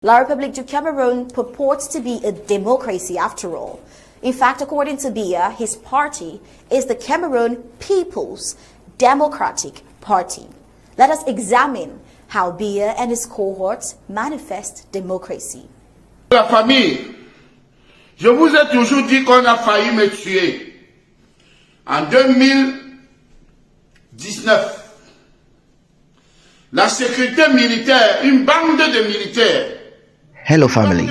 La République du Cameroon purports to be a democracy after all. In fact, according to Biya, his party is the Cameroon People's Democratic Party. Let us examine how Biya and his cohorts manifest democracy. La famille, je vous ai toujours dit qu'on a failli me tuer. En 2019, la sécurité militaire, une bande de militaires. Hello family,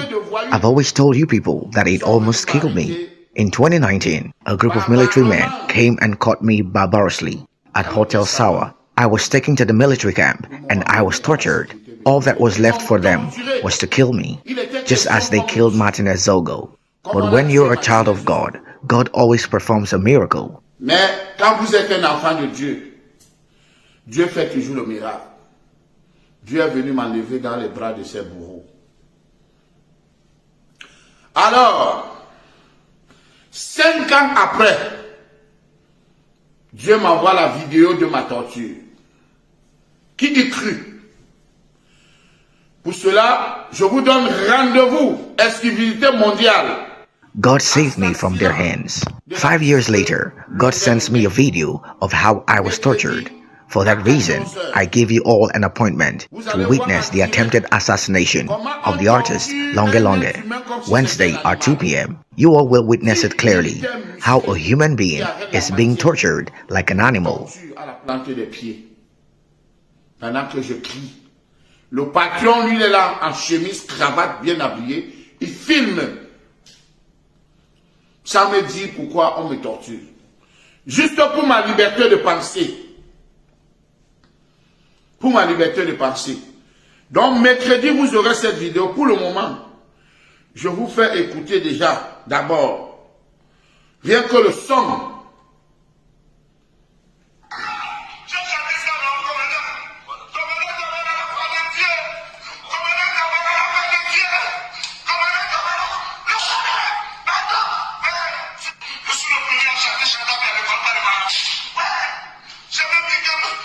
I've always told you people that it almost killed me. In 2019, a group of military men came and caught me barbarously at Hotel Sawa. I was taken to the military camp and I was tortured. All that was left for them was to kill me, just as they killed Martinez Zogo. But when you're a child of God, God always performs a miracle. Mais quand vous êtes un enfant de Dieu, Dieu fait toujours le miracle. Dieu est venu m'enlever dans les bras de ses bourreaux. Alors, 5 ans après, Dieu m'envoie la vidéo de ma torture. Qui y crut? Pour cela, je vous donne rendez-vous, exclusivité mondiale. God saved me from their hands. 5 years later, God sends me a video of how I was tortured. For that reason, I give you all an appointment to witness the attempted assassination of the artist Longue Longue. Wednesday at 2 p.m. You all will witness it clearly, how a human being is being tortured like an animal. Pendant que je crie, le patron, lui, il est là en chemise, cravate, bien habillé, il filme. Ça me dit pourquoi on me torture. Juste pour ma liberté de penser. Pour ma liberté de penser. Donc, mercredi, vous aurez cette vidéo. Pour le moment, je vous fais écouter déjà, d'abord, rien que le son.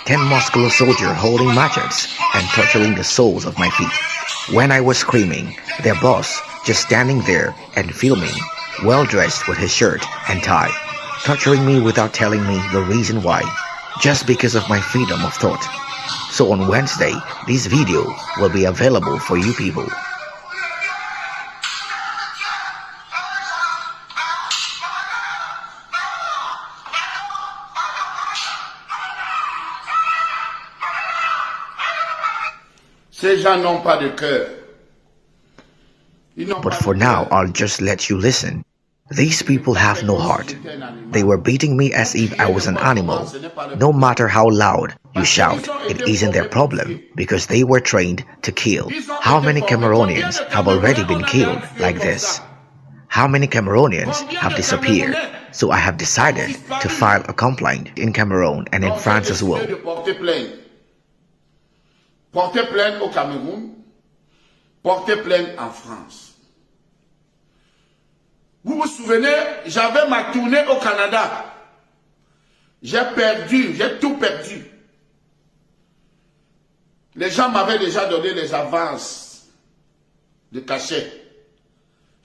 Ten muscular soldiers holding machetes and torturing the soles of my feet. When I was screaming, their boss just standing there and filming, well dressed with his shirt and tie, torturing me without telling me the reason why, just because of my freedom of thought. So on Wednesday, this video will be available for you people. Ces gens n'ont pas de cœur. But for now, I'll just let you listen. These people have no heart. They were beating me as if I was an animal. No matter how loud you shout, it isn't their problem because they were trained to kill. How many Cameroonians have already been killed like this? How many Cameroonians have disappeared? So I have decided to file a complaint in Cameroon and in France as well. Porter plainte au Cameroun, porter plainte en France. Vous vous souvenez, j'avais ma tournée au Canada. J'ai tout perdu. Les gens m'avaient déjà donné les avances de cachet.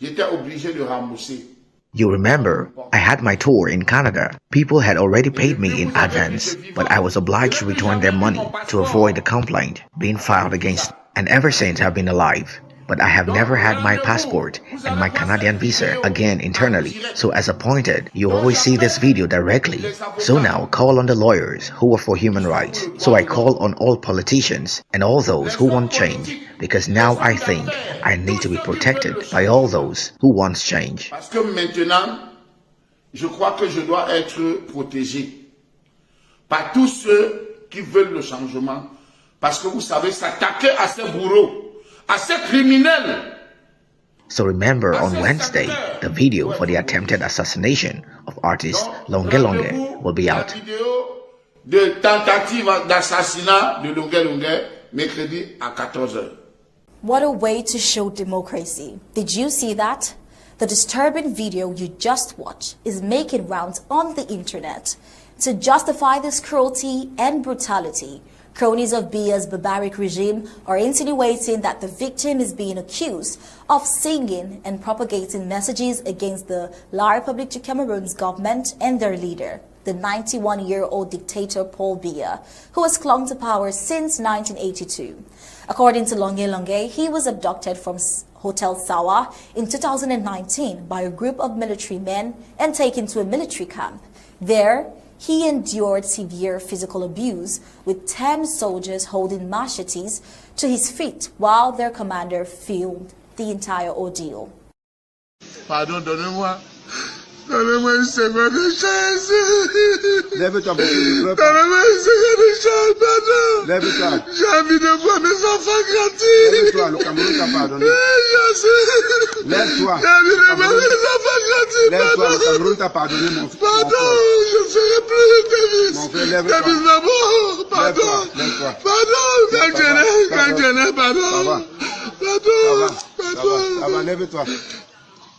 J'étais obligé de rembourser. You remember, I had my tour in Canada. People had already paid me in advance, but I was obliged to return their money to avoid the complaint being filed against me. And ever since I've been alive. But I have never had my passport and my Canadian visa again internally. So as appointed, you always see this video directly. So now call on the lawyers who are for human rights. So I call on all politicians and all those who want change. Because now I think I need to be protected by all those who want change. Parce que maintenant, je crois que je dois être protégé par tous ceux qui veulent le changement. Parce que vous savez, s'attaquer à ces bourreaux, à ces criminels. So remember, on Wednesday, the video for the attempted assassination of artist Longue Longue will be out. De tentative d'assassinat de Longue Longue, mercredi à 14h. What a way to show democracy. Did you see that? The disturbing video you just watched is making rounds on the internet. To justify this cruelty and brutality, Cronies of Biya's barbaric regime are insinuating that the victim is being accused of singing and propagating messages against the La République du Cameroon's government and their leader, the 91-year-old dictator Paul Biya, who has clung to power since 1982. According to Longue Longue, he was abducted from Hotel Sawa in 2019 by a group of military men and taken to a military camp. There, he endured severe physical abuse, with 10 soldiers holding machetes to his feet while their commander filmed the entire ordeal. Pardon, donnez-moi. Donnez-moi une seconde de chance. Lève-toi, mon fils, ne pleure pas. Donnez-moi une seconde de chance, pardon. Lève-toi. J'ai envie de voir mes enfants grandir. Lève-toi, le Cameroun t'a pardonné. Lève-toi. J'ai envie de voir mes enfants grandir, Lève-toi, le pardon. Cameroun t'a pardonné, mon frère. Pardon, je ne ferai plus de vis. Mon frère, lève-toi. Davis d'abord, pardon. Lève-toi. Pardon, quand je n'ai, pardon. Pardon, pardon. Ça va, lève-toi.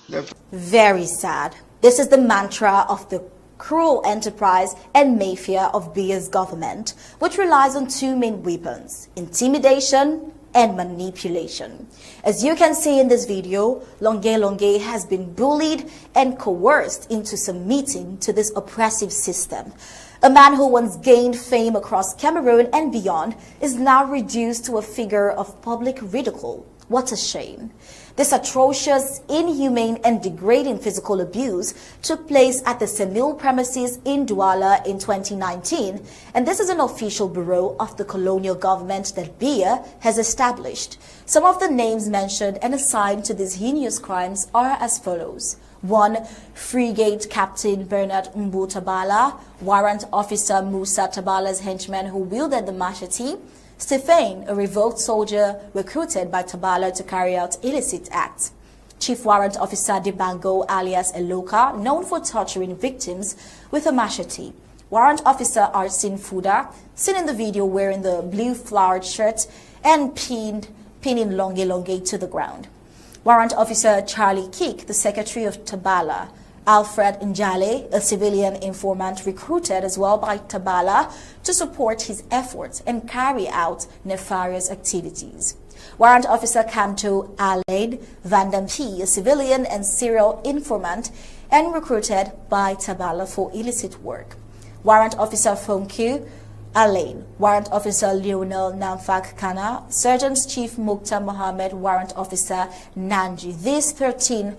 Lève-toi. Very sad. This is the mantra of the cruel enterprise and mafia of Biya's government, which relies on two main weapons: intimidation and manipulation. As you can see in this video, Longue Longue has been bullied and coerced into submitting to this oppressive system. A man who once gained fame across Cameroon and beyond is now reduced to a figure of public ridicule. What a shame. This atrocious, inhumane and degrading physical abuse took place at the Semil premises in Douala in 2019, and this is an official bureau of the colonial government that Biya has established. Some of the names mentioned and assigned to these heinous crimes are as follows. 1. Frigate Captain Bernard Mbu Tabala, Warrant Officer Musa Tabala's henchman who wielded the machete. Stephen, a revoked soldier recruited by Tabala to carry out illicit acts. Chief Warrant Officer Dibango alias Eloka, known for torturing victims with a machete. Warrant Officer Arsin Fuda, seen in the video wearing the blue flowered shirt and pinning Longue Longue to the ground. Warrant Officer Charlie Keek, the secretary of Tabala. Alfred Njale, a civilian informant recruited as well by Tabala to support his efforts and carry out nefarious activities. Warrant Officer Kanto Alain Vandampi, a civilian and serial informant and recruited by Tabala for illicit work. Warrant Officer Fonku Alain, Warrant Officer Lionel Namfak Kana, Sergeant Chief Mukhtar Mohammed, Warrant Officer Nanji. These 13,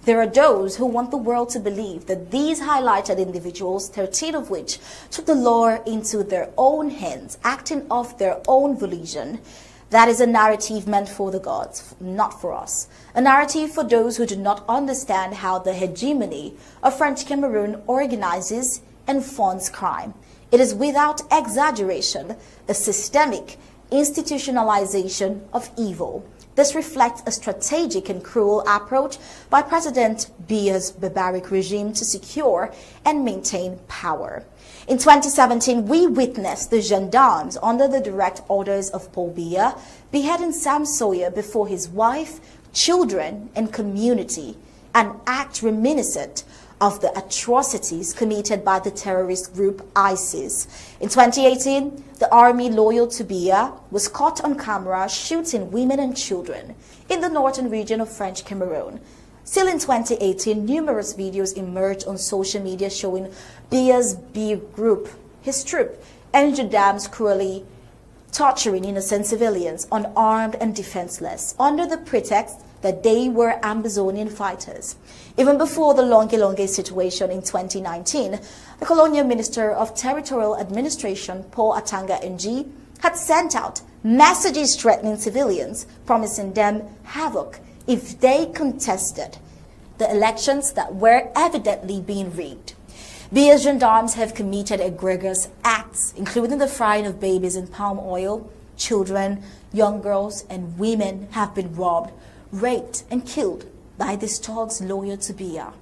there are those who want the world to believe that these highlighted individuals, 13 of which took the law into their own hands, acting of their own volition. That is a narrative meant for the gods, not for us. A narrative for those who do not understand how the hegemony of French Cameroon organizes and funds crime. It is without exaggeration a systemic institutionalization of evil. This reflects a strategic and cruel approach by President Biya's barbaric regime to secure and maintain power. In 2017, we witnessed the gendarmes, under the direct orders of Paul Biya, beheading Sam Sawyer before his wife, children, and community, an act reminiscent of the atrocities committed by the terrorist group ISIS. In 2018, the army loyal to Biya was caught on camera shooting women and children in the northern region of French Cameroon. Still in 2018, numerous videos emerged on social media showing Biya's B group, his troop, and gendarmes cruelly torturing innocent civilians, unarmed and defenseless, under the pretext that they were Ambazonian fighters. Even before the Longue Longue situation in 2019, the Colonial Minister of Territorial Administration, Paul Atanga NG, had sent out messages threatening civilians, promising them havoc if they contested the elections that were evidently being rigged. Biya's gendarmes have committed egregious acts, including the frying of babies in palm oil. Children, young girls, and women have been robbed, raped, and killed by these thugs loyal to Biya.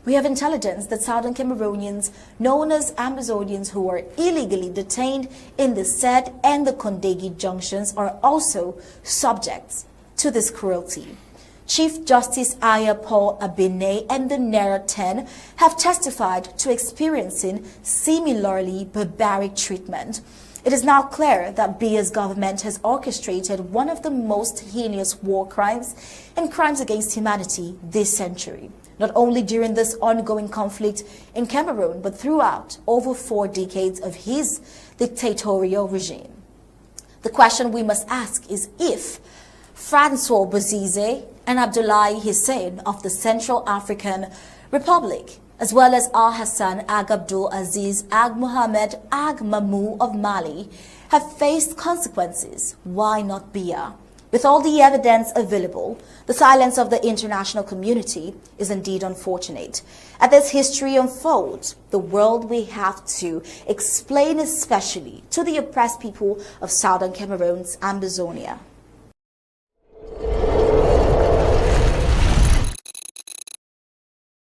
We have intelligence that southern Cameroonians, known as Ambazonians, who are illegally detained in the Sed and the Kondegi junctions, are also subjects to this cruelty. Chief Justice Aya Paul Abine and the Nera 10 have testified to experiencing similarly barbaric treatment. It is now clear that Biya's government has orchestrated one of the most heinous war crimes and crimes against humanity this century, not only during this ongoing conflict in Cameroon, but throughout over 4 decades of his dictatorial regime. The question we must ask is if Francois Bozize and Abdoulaye Hissène of the Central African Republic, as well as Al-Hassan Ag Abdul Aziz Ag Mohamed Ag Mamou of Mali, have faced consequences, why not Biya? With all the evidence available, the silence of the international community is indeed unfortunate. As this history unfolds, the world will have to explain, especially to the oppressed people of southern Cameroon's Ambazonia.